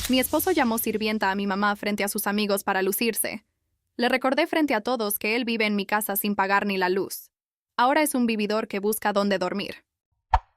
Mi esposo llamó sirvienta a mi mamá frente a sus amigos para lucirse. Le recordé frente a todos que él vive en mi casa sin pagar ni la luz. Ahora es un vividor que busca dónde dormir.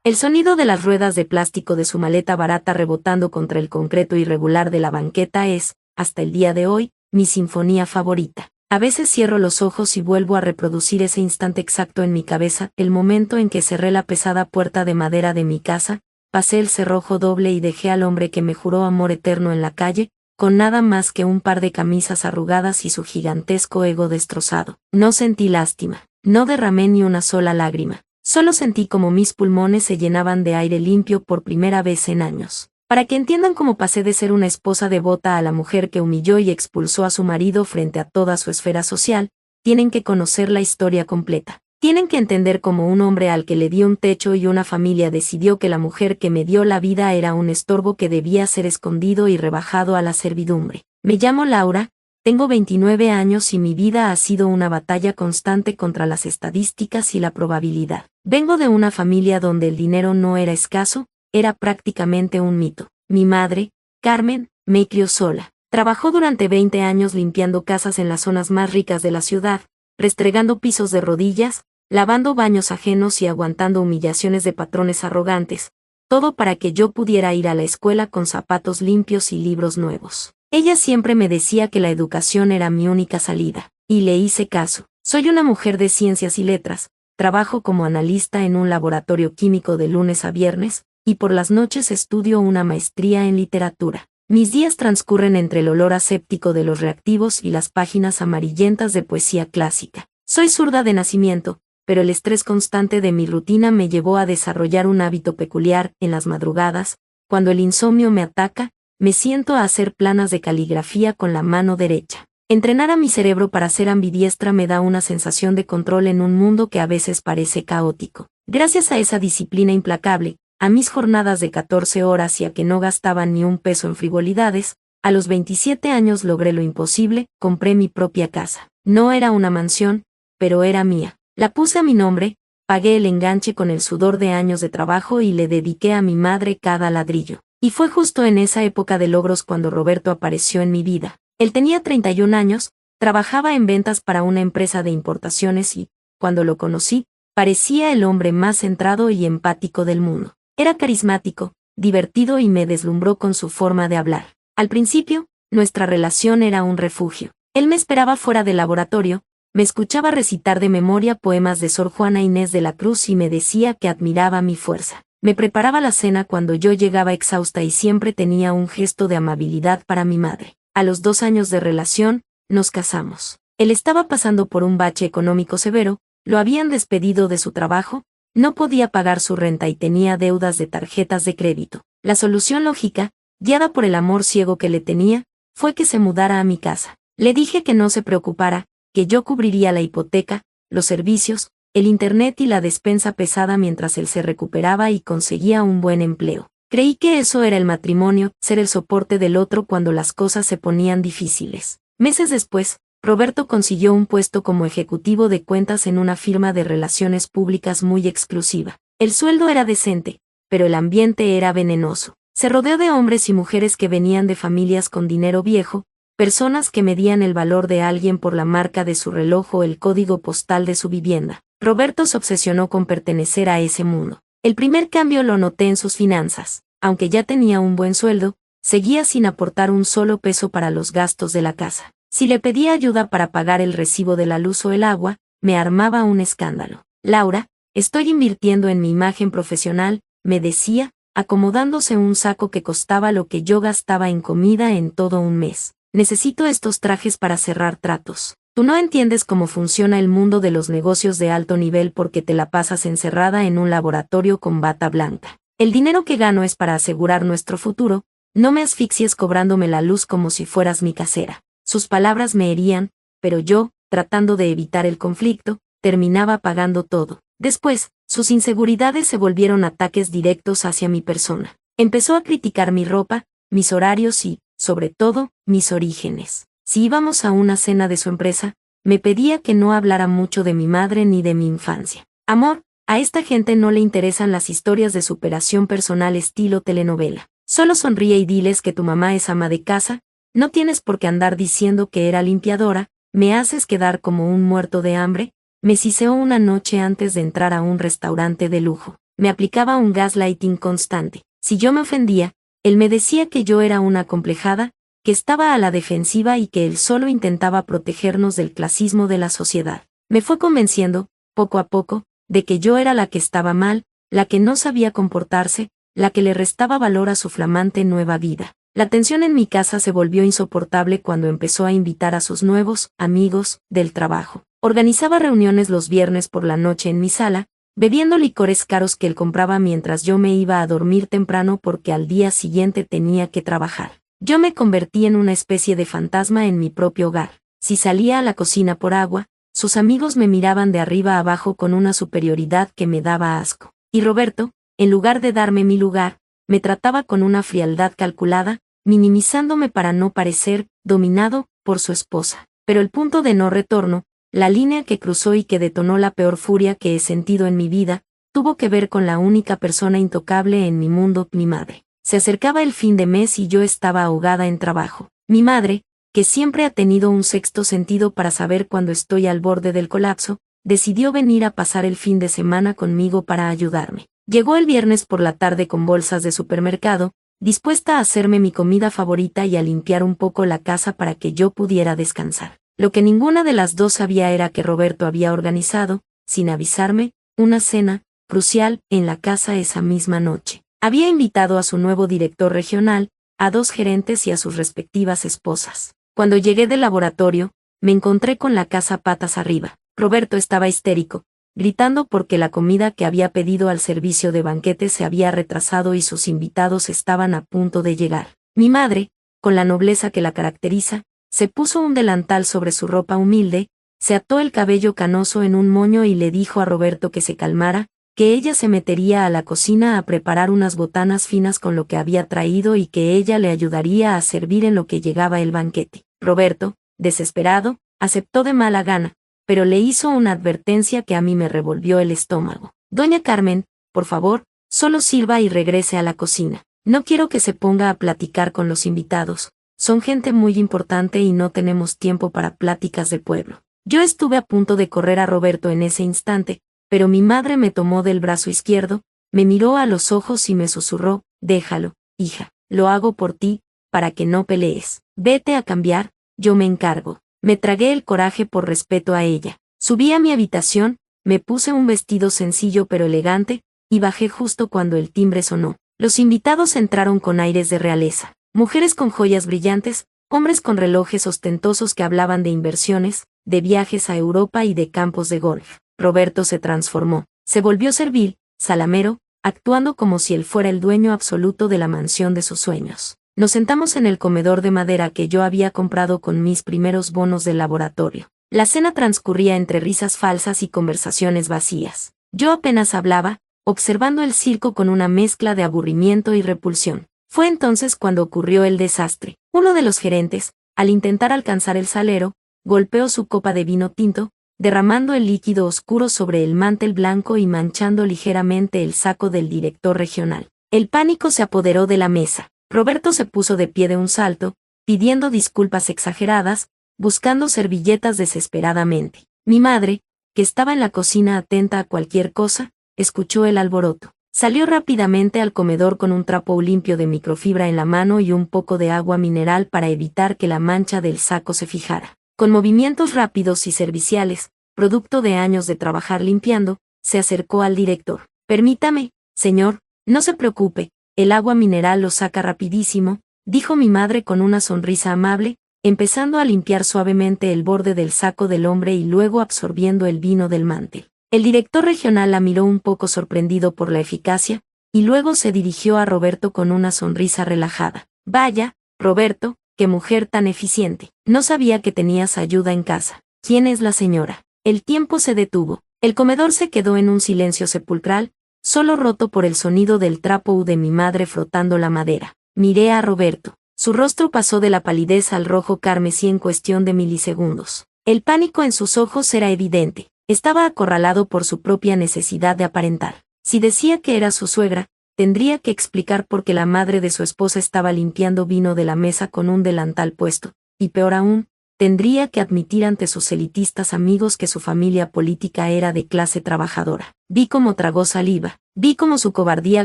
El sonido de las ruedas de plástico de su maleta barata rebotando contra el concreto irregular de la banqueta es, hasta el día de hoy, mi sinfonía favorita. A veces cierro los ojos y vuelvo a reproducir ese instante exacto en mi cabeza, el momento en que cerré la pesada puerta de madera de mi casa, pasé el cerrojo doble y dejé al hombre que me juró amor eterno en la calle, con nada más que un par de camisas arrugadas y su gigantesco ego destrozado. No sentí lástima, no derramé ni una sola lágrima. Solo sentí como mis pulmones se llenaban de aire limpio por primera vez en años. Para que entiendan cómo pasé de ser una esposa devota a la mujer que humilló y expulsó a su marido frente a toda su esfera social, tienen que conocer la historia completa. Tienen que entender cómo un hombre al que le dio un techo y una familia decidió que la mujer que me dio la vida era un estorbo que debía ser escondido y rebajado a la servidumbre. Me llamo Laura, tengo 29 años y mi vida ha sido una batalla constante contra las estadísticas y la probabilidad. Vengo de una familia donde el dinero no era escaso, era prácticamente un mito. Mi madre, Carmen, me crió sola. Trabajó durante 20 años limpiando casas en las zonas más ricas de la ciudad, restregando pisos de rodillas, lavando baños ajenos y aguantando humillaciones de patrones arrogantes, todo para que yo pudiera ir a la escuela con zapatos limpios y libros nuevos. Ella siempre me decía que la educación era mi única salida, y le hice caso. Soy una mujer de ciencias y letras, trabajo como analista en un laboratorio químico de lunes a viernes, y por las noches estudio una maestría en literatura. Mis días transcurren entre el olor aséptico de los reactivos y las páginas amarillentas de poesía clásica. Soy zurda de nacimiento, pero el estrés constante de mi rutina me llevó a desarrollar un hábito peculiar. En las madrugadas, cuando el insomnio me ataca, me siento a hacer planas de caligrafía con la mano derecha. Entrenar a mi cerebro para ser ambidiestra me da una sensación de control en un mundo que a veces parece caótico. Gracias a esa disciplina implacable, a mis jornadas de 14 horas y a que no gastaban ni un peso en frivolidades, a los 27 años logré lo imposible, compré mi propia casa. No era una mansión, pero era mía. La puse a mi nombre, pagué el enganche con el sudor de años de trabajo y le dediqué a mi madre cada ladrillo. Y fue justo en esa época de logros cuando Roberto apareció en mi vida. Él tenía 31 años, trabajaba en ventas para una empresa de importaciones y, cuando lo conocí, parecía el hombre más centrado y empático del mundo. Era carismático, divertido y me deslumbró con su forma de hablar. Al principio, nuestra relación era un refugio. Él me esperaba fuera del laboratorio, me escuchaba recitar de memoria poemas de Sor Juana Inés de la Cruz y me decía que admiraba mi fuerza. Me preparaba la cena cuando yo llegaba exhausta y siempre tenía un gesto de amabilidad para mi madre. A los 2 años de relación, nos casamos. Él estaba pasando por un bache económico severo, lo habían despedido de su trabajo, no podía pagar su renta y tenía deudas de tarjetas de crédito. La solución lógica, guiada por el amor ciego que le tenía, fue que se mudara a mi casa. Le dije que no se preocupara, que yo cubriría la hipoteca, los servicios, el internet y la despensa pesada mientras él se recuperaba y conseguía un buen empleo. Creí que eso era el matrimonio, ser el soporte del otro cuando las cosas se ponían difíciles. Meses después, Roberto consiguió un puesto como ejecutivo de cuentas en una firma de relaciones públicas muy exclusiva. El sueldo era decente, pero el ambiente era venenoso. Se rodeó de hombres y mujeres que venían de familias con dinero viejo, personas que medían el valor de alguien por la marca de su reloj o el código postal de su vivienda. Roberto se obsesionó con pertenecer a ese mundo. El primer cambio lo noté en sus finanzas. Aunque ya tenía un buen sueldo, seguía sin aportar un solo peso para los gastos de la casa. Si le pedía ayuda para pagar el recibo de la luz o el agua, me armaba un escándalo. Laura, estoy invirtiendo en mi imagen profesional, me decía, acomodándose un saco que costaba lo que yo gastaba en comida en todo un mes. Necesito estos trajes para cerrar tratos. Tú no entiendes cómo funciona el mundo de los negocios de alto nivel porque te la pasas encerrada en un laboratorio con bata blanca. El dinero que gano es para asegurar nuestro futuro, no me asfixies cobrándome la luz como si fueras mi casera. Sus palabras me herían, pero yo, tratando de evitar el conflicto, terminaba pagando todo. Después, sus inseguridades se volvieron ataques directos hacia mi persona. Empezó a criticar mi ropa, mis horarios y, sobre todo, mis orígenes. Si íbamos a una cena de su empresa, me pedía que no hablara mucho de mi madre ni de mi infancia. Amor, a esta gente no le interesan las historias de superación personal estilo telenovela. Solo sonríe y diles que tu mamá es ama de casa, no tienes por qué andar diciendo que era limpiadora, me haces quedar como un muerto de hambre, me siseó una noche antes de entrar a un restaurante de lujo. Me aplicaba un gaslighting constante. Si yo me ofendía, él me decía que yo era una acomplejada, que estaba a la defensiva y que él solo intentaba protegernos del clasismo de la sociedad. Me fue convenciendo, poco a poco, de que yo era la que estaba mal, la que no sabía comportarse, la que le restaba valor a su flamante nueva vida. La tensión en mi casa se volvió insoportable cuando empezó a invitar a sus nuevos amigos del trabajo. Organizaba reuniones los viernes por la noche en mi sala, bebiendo licores caros que él compraba mientras yo me iba a dormir temprano porque al día siguiente tenía que trabajar. Yo me convertí en una especie de fantasma en mi propio hogar. Si salía a la cocina por agua, sus amigos me miraban de arriba a abajo con una superioridad que me daba asco. Y Roberto, en lugar de darme mi lugar, me trataba con una frialdad calculada, minimizándome para no parecer dominado por su esposa. Pero el punto de no retorno, la línea que cruzó y que detonó la peor furia que he sentido en mi vida, tuvo que ver con la única persona intocable en mi mundo, mi madre. Se acercaba el fin de mes y yo estaba ahogada en trabajo. Mi madre, que siempre ha tenido un sexto sentido para saber cuando estoy al borde del colapso, decidió venir a pasar el fin de semana conmigo para ayudarme. Llegó el viernes por la tarde con bolsas de supermercado, dispuesta a hacerme mi comida favorita y a limpiar un poco la casa para que yo pudiera descansar. Lo que ninguna de las dos sabía era que Roberto había organizado, sin avisarme, una cena crucial en la casa esa misma noche. Había invitado a su nuevo director regional, a 2 gerentes y a sus respectivas esposas. Cuando llegué del laboratorio, me encontré con la casa patas arriba. Roberto estaba histérico, gritando porque la comida que había pedido al servicio de banquete se había retrasado y sus invitados estaban a punto de llegar. Mi madre, con la nobleza que la caracteriza, se puso un delantal sobre su ropa humilde, se ató el cabello canoso en un moño y le dijo a Roberto que se calmara, que ella se metería a la cocina a preparar unas botanas finas con lo que había traído y que ella le ayudaría a servir en lo que llegaba el banquete. Roberto, desesperado, aceptó de mala gana, pero le hizo una advertencia que a mí me revolvió el estómago. Doña Carmen, por favor, solo sirva y regrese a la cocina. No quiero que se ponga a platicar con los invitados. Son gente muy importante y no tenemos tiempo para pláticas de pueblo. Yo estuve a punto de correr a Roberto en ese instante, pero mi madre me tomó del brazo izquierdo, me miró a los ojos y me susurró, déjalo, hija, lo hago por ti, para que no pelees. Vete a cambiar, yo me encargo. Me tragué el coraje por respeto a ella. Subí a mi habitación, me puse un vestido sencillo pero elegante, y bajé justo cuando el timbre sonó. Los invitados entraron con aires de realeza. Mujeres con joyas brillantes, hombres con relojes ostentosos que hablaban de inversiones, de viajes a Europa y de campos de golf. Roberto se transformó. Se volvió servil, salamero, actuando como si él fuera el dueño absoluto de la mansión de sus sueños. Nos sentamos en el comedor de madera que yo había comprado con mis primeros bonos del laboratorio. La cena transcurría entre risas falsas y conversaciones vacías. Yo apenas hablaba, observando el circo con una mezcla de aburrimiento y repulsión. Fue entonces cuando ocurrió el desastre. Uno de los gerentes, al intentar alcanzar el salero, golpeó su copa de vino tinto, derramando el líquido oscuro sobre el mantel blanco y manchando ligeramente el saco del director regional. El pánico se apoderó de la mesa. Roberto se puso de pie de un salto, pidiendo disculpas exageradas, buscando servilletas desesperadamente. Mi madre, que estaba en la cocina atenta a cualquier cosa, escuchó el alboroto. Salió rápidamente al comedor con un trapo limpio de microfibra en la mano y un poco de agua mineral para evitar que la mancha del saco se fijara. Con movimientos rápidos y serviciales, producto de años de trabajar limpiando, se acercó al director. Permítame, señor, no se preocupe, el agua mineral lo saca rapidísimo, dijo mi madre con una sonrisa amable, empezando a limpiar suavemente el borde del saco del hombre y luego absorbiendo el vino del mantel. El director regional la miró un poco sorprendido por la eficacia, y luego se dirigió a Roberto con una sonrisa relajada. Vaya, Roberto, qué mujer tan eficiente. No sabía que tenías ayuda en casa. ¿Quién es la señora? El tiempo se detuvo. El comedor se quedó en un silencio sepulcral, solo roto por el sonido del trapo de mi madre frotando la madera. Miré a Roberto. Su rostro pasó de la palidez al rojo carmesí en cuestión de milisegundos. El pánico en sus ojos era evidente. Estaba acorralado por su propia necesidad de aparentar. Si decía que era su suegra, tendría que explicar por qué la madre de su esposa estaba limpiando vino de la mesa con un delantal puesto, y peor aún, tendría que admitir ante sus elitistas amigos que su familia política era de clase trabajadora. Vi cómo tragó saliva, vi cómo su cobardía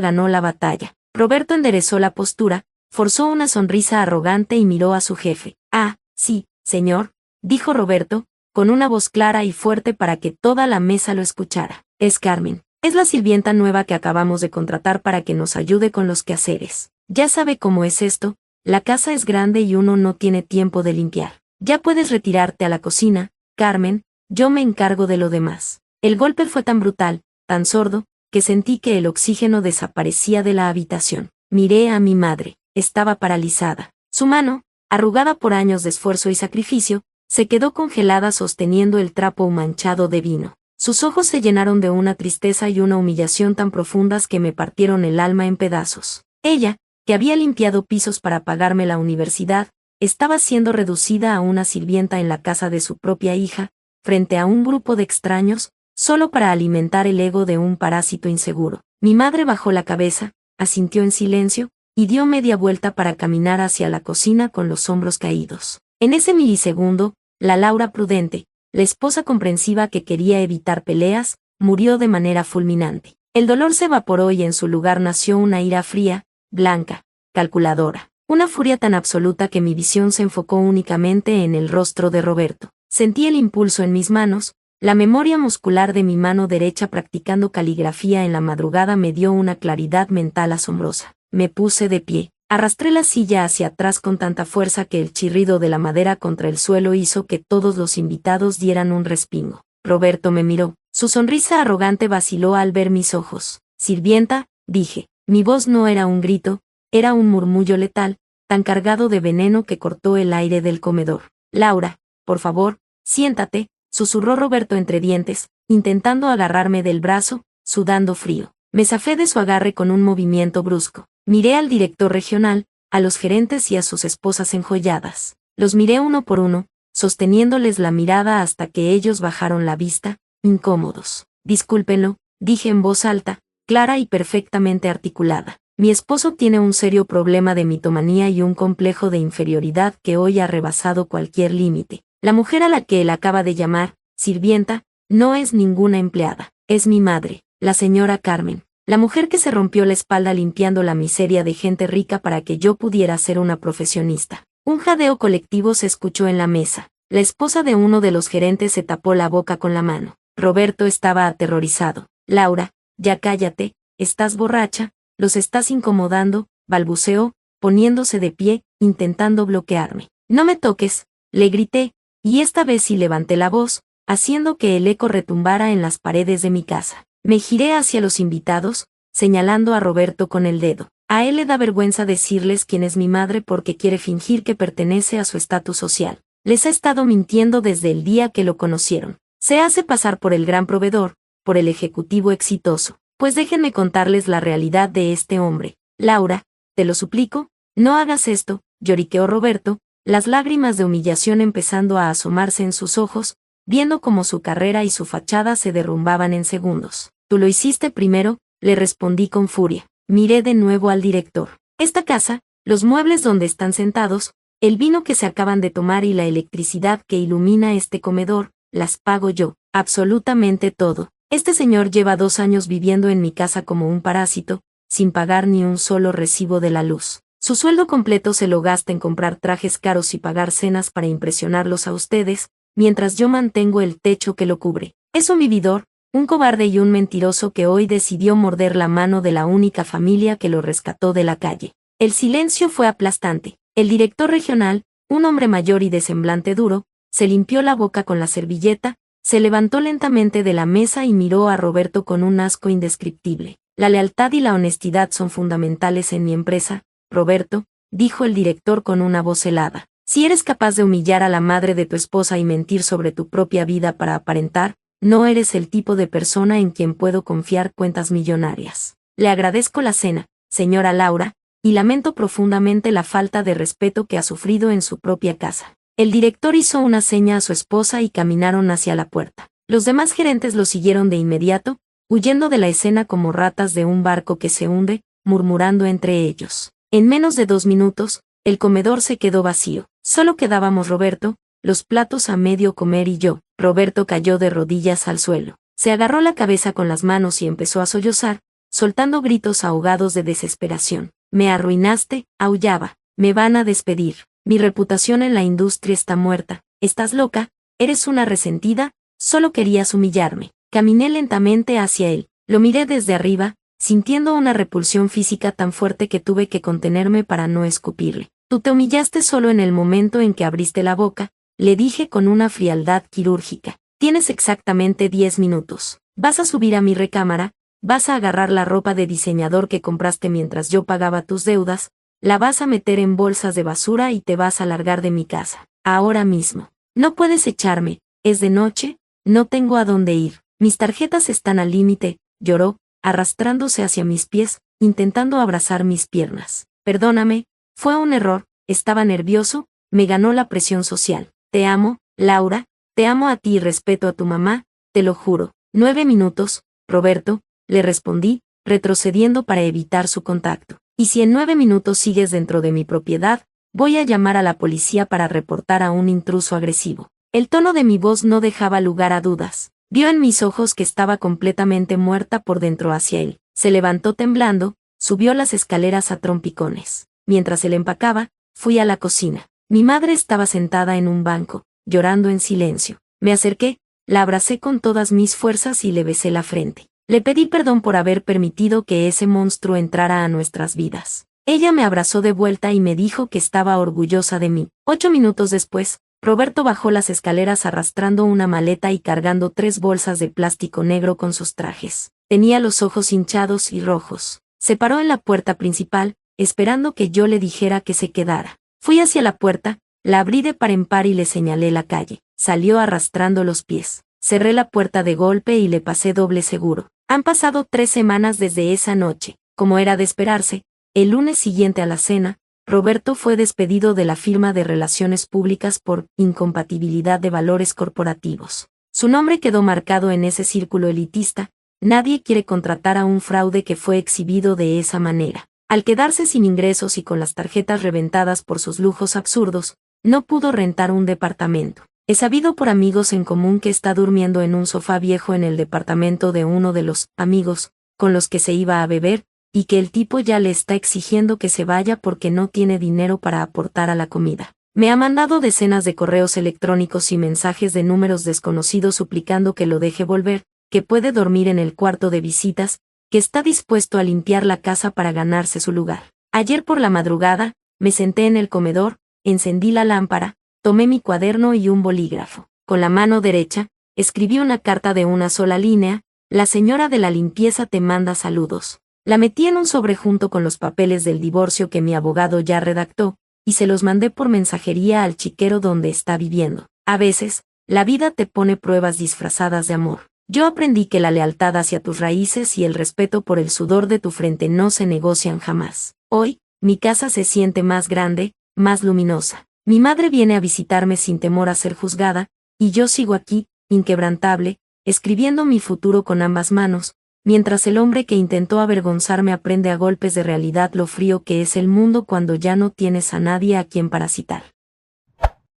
ganó la batalla. Roberto enderezó la postura, forzó una sonrisa arrogante y miró a su jefe. Ah, sí, señor, dijo Roberto, con una voz clara y fuerte para que toda la mesa lo escuchara. Es Carmen. Es la sirvienta nueva que acabamos de contratar para que nos ayude con los quehaceres. Ya sabe cómo es esto, la casa es grande y uno no tiene tiempo de limpiar. Ya puedes retirarte a la cocina, Carmen, yo me encargo de lo demás. El golpe fue tan brutal, tan sordo, que sentí que el oxígeno desaparecía de la habitación. Miré a mi madre, estaba paralizada. Su mano, arrugada por años de esfuerzo y sacrificio, se quedó congelada sosteniendo el trapo manchado de vino. Sus ojos se llenaron de una tristeza y una humillación tan profundas que me partieron el alma en pedazos. Ella, que había limpiado pisos para pagarme la universidad, estaba siendo reducida a una sirvienta en la casa de su propia hija, frente a un grupo de extraños, solo para alimentar el ego de un parásito inseguro. Mi madre bajó la cabeza, asintió en silencio, y dio media vuelta para caminar hacia la cocina con los hombros caídos. En ese milisegundo, la Laura prudente, la esposa comprensiva que quería evitar peleas, murió de manera fulminante. El dolor se evaporó y en su lugar nació una ira fría, blanca, calculadora. Una furia tan absoluta que mi visión se enfocó únicamente en el rostro de Roberto. Sentí el impulso en mis manos, la memoria muscular de mi mano derecha practicando caligrafía en la madrugada me dio una claridad mental asombrosa. Me puse de pie, arrastré la silla hacia atrás con tanta fuerza que el chirrido de la madera contra el suelo hizo que todos los invitados dieran un respingo. Roberto me miró, su sonrisa arrogante vaciló al ver mis ojos. Sirvienta, dije, mi voz no era un grito, era un murmullo letal, tan cargado de veneno que cortó el aire del comedor. Laura, por favor, siéntate, susurró Roberto entre dientes, intentando agarrarme del brazo, sudando frío. Me zafé de su agarre con un movimiento brusco. Miré al director regional, a los gerentes y a sus esposas enjolladas. Los miré uno por uno, sosteniéndoles la mirada hasta que ellos bajaron la vista, incómodos. Discúlpenlo, dije en voz alta, clara y perfectamente articulada. Mi esposo tiene un serio problema de mitomanía y un complejo de inferioridad que hoy ha rebasado cualquier límite. La mujer a la que él acaba de llamar, sirvienta, no es ninguna empleada, es mi madre, la señora Carmen, la mujer que se rompió la espalda limpiando la miseria de gente rica para que yo pudiera ser una profesionista. Un jadeo colectivo se escuchó en la mesa. La esposa de uno de los gerentes se tapó la boca con la mano. Roberto estaba aterrorizado. Laura, ya cállate, estás borracha, los estás incomodando, balbuceó, poniéndose de pie, intentando bloquearme. No me toques, le grité, y esta vez sí levanté la voz, haciendo que el eco retumbara en las paredes de mi casa. Me giré hacia los invitados, señalando a Roberto con el dedo. A él le da vergüenza decirles quién es mi madre porque quiere fingir que pertenece a su estatus social. Les ha estado mintiendo desde el día que lo conocieron. Se hace pasar por el gran proveedor, por el ejecutivo exitoso. Pues déjenme contarles la realidad de este hombre. Laura, te lo suplico, no hagas esto, lloriqueó Roberto, las lágrimas de humillación empezando a asomarse en sus ojos, viendo cómo su carrera y su fachada se derrumbaban en segundos. Tú lo hiciste primero, le respondí con furia. Miré de nuevo al director. Esta casa, los muebles donde están sentados, el vino que se acaban de tomar y la electricidad que ilumina este comedor, las pago yo, absolutamente todo. Este señor lleva 2 años viviendo en mi casa como un parásito, sin pagar ni un solo recibo de la luz. Su sueldo completo se lo gasta en comprar trajes caros y pagar cenas para impresionarlos a ustedes, mientras yo mantengo el techo que lo cubre. Es un vividor, un cobarde y un mentiroso que hoy decidió morder la mano de la única familia que lo rescató de la calle. El silencio fue aplastante. El director regional, un hombre mayor y de semblante duro, se limpió la boca con la servilleta, se levantó lentamente de la mesa y miró a Roberto con un asco indescriptible. La lealtad y la honestidad son fundamentales en mi empresa, Roberto, dijo el director con una voz helada. Si eres capaz de humillar a la madre de tu esposa y mentir sobre tu propia vida para aparentar, no eres el tipo de persona en quien puedo confiar cuentas millonarias. Le agradezco la cena, señora Laura, y lamento profundamente la falta de respeto que ha sufrido en su propia casa. El director hizo una seña a su esposa y caminaron hacia la puerta. Los demás gerentes lo siguieron de inmediato, huyendo de la escena como ratas de un barco que se hunde, murmurando entre ellos. En menos de 2 minutos, el comedor se quedó vacío. Solo quedábamos Roberto, los platos a medio comer y yo. Roberto cayó de rodillas al suelo. Se agarró la cabeza con las manos y empezó a sollozar, soltando gritos ahogados de desesperación. Me arruinaste, aullaba. Me van a despedir. Mi reputación en la industria está muerta. ¿Estás loca? ¿Eres una resentida? Solo querías humillarme. Caminé lentamente hacia él. Lo miré desde arriba, sintiendo una repulsión física tan fuerte que tuve que contenerme para no escupirle. Tú te humillaste solo en el momento en que abriste la boca, le dije con una frialdad quirúrgica. Tienes exactamente 10 minutos. Vas a subir a mi recámara, vas a agarrar la ropa de diseñador que compraste mientras yo pagaba tus deudas, la vas a meter en bolsas de basura y te vas a largar de mi casa. Ahora mismo. No puedes echarme, es de noche, no tengo a dónde ir. Mis tarjetas están al límite, lloró, arrastrándose hacia mis pies, intentando abrazar mis piernas. Perdóname, fue un error, estaba nervioso, me ganó la presión social. Te amo, Laura, te amo a ti y respeto a tu mamá, te lo juro. 9 minutos, Roberto, le respondí, retrocediendo para evitar su contacto. Y si en 9 minutos sigues dentro de mi propiedad, voy a llamar a la policía para reportar a un intruso agresivo. El tono de mi voz no dejaba lugar a dudas. Vio en mis ojos que estaba completamente muerta por dentro hacia él. Se levantó temblando, subió las escaleras a trompicones. Mientras él empacaba, fui a la cocina. Mi madre estaba sentada en un banco, llorando en silencio. Me acerqué, la abracé con todas mis fuerzas y le besé la frente. Le pedí perdón por haber permitido que ese monstruo entrara a nuestras vidas. Ella me abrazó de vuelta y me dijo que estaba orgullosa de mí. 8 minutos después, Roberto bajó las escaleras arrastrando una maleta y cargando 3 bolsas de plástico negro con sus trajes. Tenía los ojos hinchados y rojos. Se paró en la puerta principal, esperando que yo le dijera que se quedara. Fui hacia la puerta, la abrí de par en par y le señalé la calle. Salió arrastrando los pies. Cerré la puerta de golpe y le pasé doble seguro. Han pasado 3 semanas desde esa noche. Como era de esperarse, el lunes siguiente a la cena, Roberto fue despedido de la firma de relaciones públicas por incompatibilidad de valores corporativos. Su nombre quedó marcado en ese círculo elitista. Nadie quiere contratar a un fraude que fue exhibido de esa manera. Al quedarse sin ingresos y con las tarjetas reventadas por sus lujos absurdos, no pudo rentar un departamento. He sabido por amigos en común que está durmiendo en un sofá viejo en el departamento de uno de los amigos con los que se iba a beber, y que el tipo ya le está exigiendo que se vaya porque no tiene dinero para aportar a la comida. Me ha mandado decenas de correos electrónicos y mensajes de números desconocidos suplicando que lo deje volver, que puede dormir en el cuarto de visitas, que está dispuesto a limpiar la casa para ganarse su lugar. Ayer por la madrugada, me senté en el comedor, encendí la lámpara, tomé mi cuaderno y un bolígrafo. Con la mano derecha, escribí una carta de una sola línea: la señora de la limpieza te manda saludos. La metí en un sobre junto con los papeles del divorcio que mi abogado ya redactó, y se los mandé por mensajería al chiquero donde está viviendo. A veces, la vida te pone pruebas disfrazadas de amor. Yo aprendí que la lealtad hacia tus raíces y el respeto por el sudor de tu frente no se negocian jamás. Hoy, mi casa se siente más grande, más luminosa. Mi madre viene a visitarme sin temor a ser juzgada, y yo sigo aquí, inquebrantable, escribiendo mi futuro con ambas manos, mientras el hombre que intentó avergonzarme aprende a golpes de realidad lo frío que es el mundo cuando ya no tienes a nadie a quien parasitar.